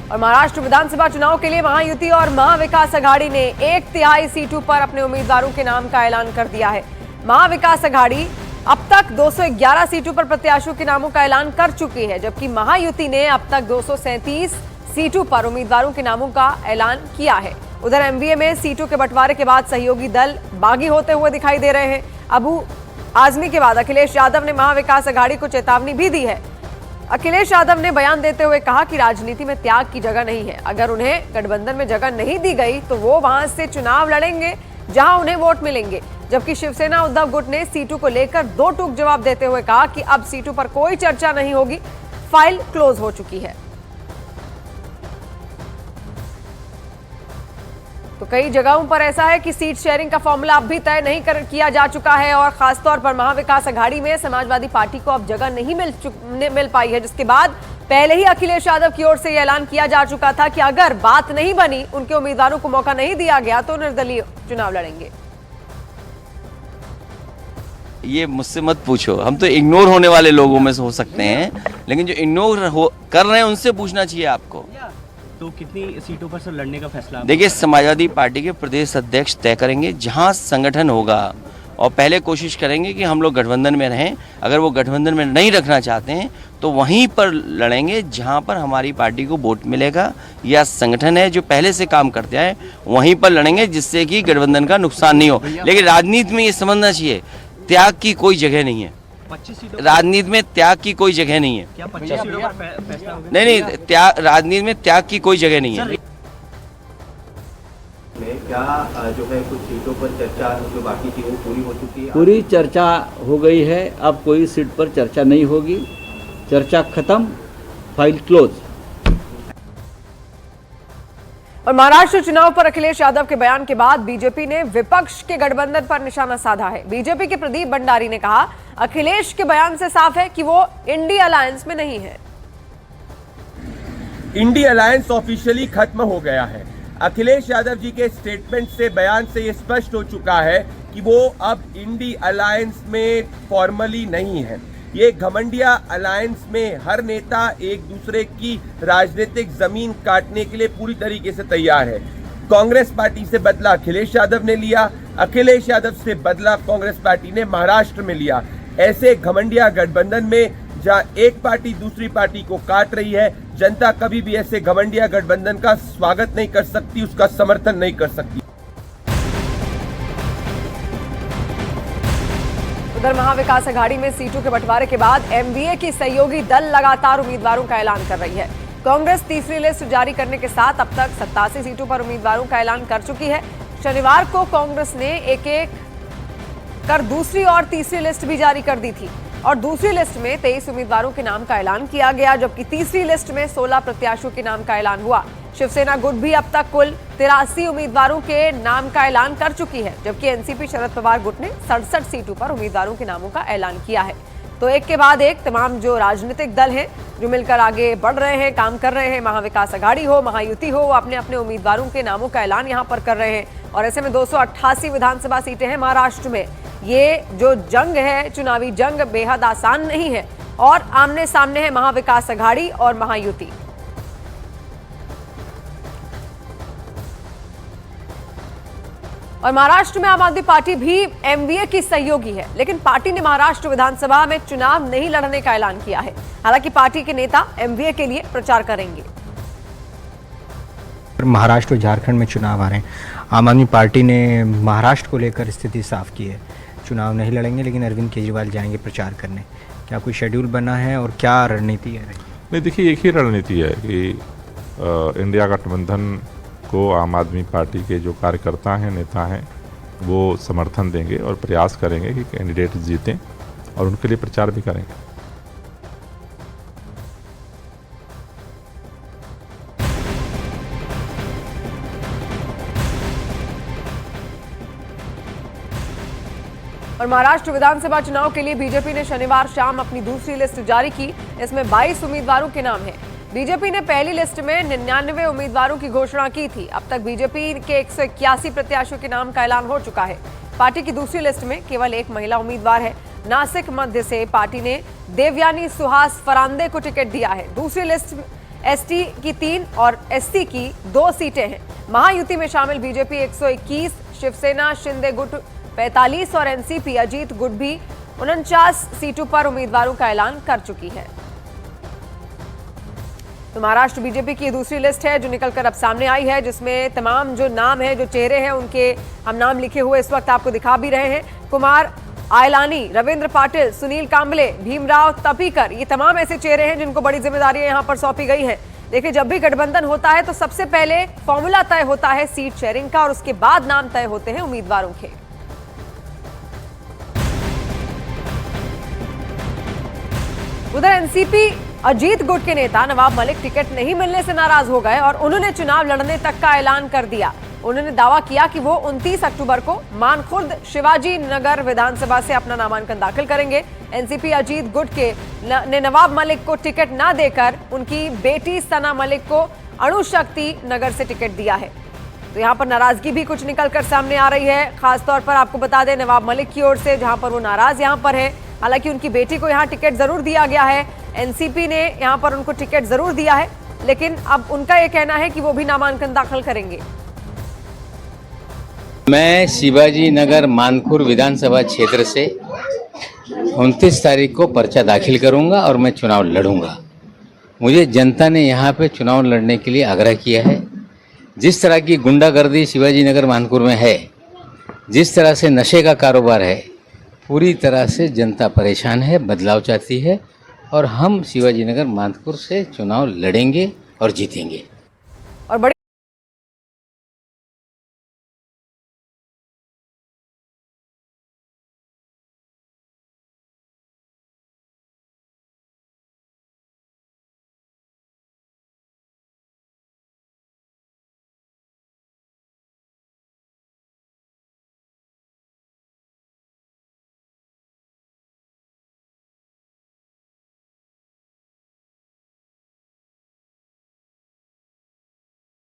और महाराष्ट्र विधानसभा चुनाव के लिए महायुति और महाविकास आघाड़ी ने 1/3 सीटों पर अपने उम्मीदवारों के नाम का ऐलान कर दिया है। महाविकास आघाड़ी अब तक 211 सीटों पर प्रत्याशियों के नामों का ऐलान कर चुकी है, जबकि महायुति ने अब तक 237 सीटों पर उम्मीदवारों के नामों का ऐलान किया है। उधर एमवीए में सीटों के बंटवारे के बाद सहयोगी दल बागी होते हुए दिखाई दे रहे हैं। अबू आजमी के बाद अखिलेश यादव ने महाविकास आघाड़ी को चेतावनी भी दी है। अखिलेश यादव ने बयान देते हुए कहा कि राजनीति में त्याग की जगह नहीं है। अगर उन्हें गठबंधन में जगह नहीं दी गई तो वो वहां से चुनाव लड़ेंगे जहां उन्हें वोट मिलेंगे। जबकि शिवसेना उद्धव गुट ने सीटों को लेकर दो टूक जवाब देते हुए कहा कि अब सीटों पर कोई चर्चा नहीं होगी, फाइल क्लोज हो चुकी है। तो कई जगहों पर ऐसा है कि सीट शेयरिंग का फॉर्मूला अब भी तय नहीं किया जा चुका है और खासतौर पर महाविकास आघाड़ी में समाजवादी पार्टी को अब जगह नहीं मिल पाई है, जिसके बाद पहले ही अखिलेश यादव की ओर से यह ऐलान किया जा चुका था कि अगर बात नहीं बनी, उनके उम्मीदवारों को मौका नहीं दिया गया तो निर्दलीय चुनाव लड़ेंगे। ये मुझसे मत पूछो, हम तो इग्नोर होने वाले लोगों में से हो सकते हैं, लेकिन जो इग्नोर कर रहे हैं उनसे पूछना चाहिए आपको। तो कितनी सीटों पर सर लड़ने का फैसला? देखिए, समाजवादी पार्टी के प्रदेश अध्यक्ष तय करेंगे जहां संगठन होगा, और पहले कोशिश करेंगे कि हम लोग गठबंधन में रहें। अगर वो गठबंधन में नहीं रखना चाहते हैं तो वहीं पर लड़ेंगे जहां पर हमारी पार्टी को वोट मिलेगा, या संगठन है जो पहले से काम करते आए वहीं पर लड़ेंगे, जिससे कि गठबंधन का नुकसान नहीं हो। लेकिन राजनीति में ये समझना चाहिए, त्याग की कोई जगह नहीं है। 25 सीटों राजनीति में त्याग की कोई जगह नहीं है। क्या 25 सीटों पर फैसला होगा? नहीं, त्याग, राजनीति में त्याग की कोई जगह नहीं है। क्या जो है कुछ सीटों पर चर्चा जो बाकी थी वो पूरी हो चुकी है? पूरी चर्चा हो गई है, अब कोई सीट पर चर्चा नहीं होगी, चर्चा खत्म, फाइल क्लोज। और महाराष्ट्र चुनाव पर अखिलेश यादव के बयान के बाद बीजेपी ने विपक्ष के गठबंधन पर निशाना साधा है। बीजेपी के प्रदीप भंडारी ने कहा, अखिलेश के बयान से साफ है कि वो इंडी अलायंस में नहीं है। इंडी अलायंस ऑफिशियली खत्म हो गया है। अखिलेश यादव जी के स्टेटमेंट से, बयान से ये स्पष्ट हो चुका है कि वो अब इंडी अलायंस में फॉर्मली नहीं है। ये घमंडिया अलायंस में हर नेता एक दूसरे की राजनीतिक जमीन काटने के लिए पूरी तरीके से तैयार है। कांग्रेस पार्टी से बदला अखिलेश यादव ने लिया, अखिलेश यादव से बदला कांग्रेस पार्टी ने महाराष्ट्र में लिया। ऐसे घमंडिया गठबंधन में जहां एक पार्टी दूसरी पार्टी को काट रही है, जनता कभी भी ऐसे घमंडिया गठबंधन का स्वागत नहीं कर सकती, उसका समर्थन नहीं कर सकती। उधर महाविकास आघाड़ी में सीटों के बंटवारे के बाद एमवीए की सहयोगी दल लगातार उम्मीदवारों का ऐलान कर रही है। कांग्रेस तीसरी लिस्ट जारी करने के साथ अब तक 87 सीटों पर उम्मीदवारों का ऐलान कर चुकी है। शनिवार को कांग्रेस ने एक एक कर दूसरी और तीसरी लिस्ट भी जारी कर दी थी और दूसरी लिस्ट में 23 उम्मीदवारों के नाम का ऐलान किया गया, जबकि तीसरी लिस्ट में 16 प्रत्याशियों के नाम का ऐलान हुआ। शिवसेना गुट भी अब तक कुल 83 उम्मीदवारों के नाम का ऐलान कर चुकी है, जबकि एनसीपी शरद पवार गुट ने 67 सीटों पर उम्मीदवारों के नामों का ऐलान किया है। तो एक के बाद एक तमाम जो राजनीतिक दल हैं जो मिलकर आगे बढ़ रहे हैं, काम कर रहे हैं, महाविकास आघाड़ी हो, महायुति हो, अपने अपने उम्मीदवारों के नामों का ऐलान यहाँ पर कर रहे हैं। और ऐसे में 288 विधानसभा सीटें हैं महाराष्ट्र में। ये जो जंग है, चुनावी जंग, बेहद आसान नहीं है और आमने सामने है महाविकास आघाड़ी और महायुति। और महाराष्ट्र में आम आदमी पार्टी भी एमवीए की सहयोगी है, लेकिन पार्टी ने महाराष्ट्र विधानसभा में चुनाव नहीं लड़ने का ऐलान किया है। हालांकि पार्टी के नेता एमवीए के लिए प्रचार करेंगे। महाराष्ट्र और झारखंड में चुनाव आ रहे हैं। आम आदमी पार्टी ने महाराष्ट्र को लेकर स्थिति साफ की है, चुनाव नहीं लड़ेंगे, लेकिन अरविंद केजरीवाल जाएंगे प्रचार करने। क्या कोई शेड्यूल बना है और क्या रणनीति है? नहीं, देखिए, एक ही रणनीति है कि इंडिया गठबंधन को आम आदमी पार्टी के जो कार्यकर्ता हैं, नेता हैं, वो समर्थन देंगे और प्रयास करेंगे कि कैंडिडेट जीतें और उनके लिए प्रचार भी करेंगे। और महाराष्ट्र विधानसभा चुनाव के लिए बीजेपी ने शनिवार शाम अपनी दूसरी लिस्ट जारी की। इसमें 22 उम्मीदवारों के नाम हैं। बीजेपी ने पहली लिस्ट में 99 उम्मीदवारों की घोषणा की थी। अब तक बीजेपी के 181 प्रत्याशियों के नाम का ऐलान हो चुका है। पार्टी की दूसरी लिस्ट में केवल एक महिला उम्मीदवार है। नासिक मध्य से पार्टी ने देवयानी सुहास फरांदे को टिकट दिया है। दूसरी लिस्ट एसटी की 3 और एससी की 2 सीटें हैं। महायुति में शामिल बीजेपी 121, शिवसेना शिंदे गुट 45 और एनसीपी अजीत गुट भी 49 सीटों पर उम्मीदवारों का ऐलान कर चुकी है। तो महाराष्ट्र बीजेपी की दूसरी लिस्ट है जो निकलकर अब सामने आई है, जिसमें तमाम जो नाम है, जो चेहरे हैं, उनके हम नाम लिखे हुए इस वक्त आपको दिखा भी रहे हैं। कुमार आयलानी, रविंद्र पाटिल, सुनील कांबले, भीमराव तपीकर, ये तमाम ऐसे चेहरे हैं जिनको बड़ी जिम्मेदारियां यहां पर सौंपी गई हैं। देखिए, जब भी गठबंधन होता है तो सबसे पहले फॉर्मूला तय होता है सीट शेयरिंग का और उसके बाद नाम तय होते हैं उम्मीदवारों के। उधर एनसीपी अजीत गुट के नेता नवाब मलिक टिकट नहीं मिलने से नाराज हो गए और उन्होंने चुनाव लड़ने तक का ऐलान कर दिया। उन्होंने दावा किया कि वो 29 अक्टूबर को मानखुर्द शिवाजी नगर विधानसभा से अपना नामांकन दाखिल करेंगे। एनसीपी अजीत गुट के ने नवाब मलिक को टिकट ना देकर उनकी बेटी सना मलिक को अणुशक्ति नगर से टिकट दिया है। तो यहाँ पर नाराजगी भी कुछ निकलकर सामने आ रही है। खासतौर पर आपको बता दें, नवाब मलिक की ओर से जहां पर वो नाराज यहाँ पर है, हालांकि उनकी बेटी को यहाँ टिकट जरूर दिया गया है। एनसीपी ने यहाँ पर उनको टिकट जरूर दिया है, लेकिन अब उनका ये कहना है कि वो भी नामांकन दाखिल करेंगे। मैं शिवाजी नगर मानखुर विधानसभा क्षेत्र से 29 तारीख को पर्चा दाखिल करूंगा और मैं चुनाव लड़ूंगा। मुझे जनता ने यहाँ पे चुनाव लड़ने के लिए आग्रह किया है। जिस तरह की गुंडागर्दी शिवाजी नगर मानखुर में है, जिस तरह से नशे का कारोबार है, पूरी तरह से जनता परेशान है, बदलाव चाहती है और हम शिवाजी नगर मानखुर से चुनाव लड़ेंगे और जीतेंगे।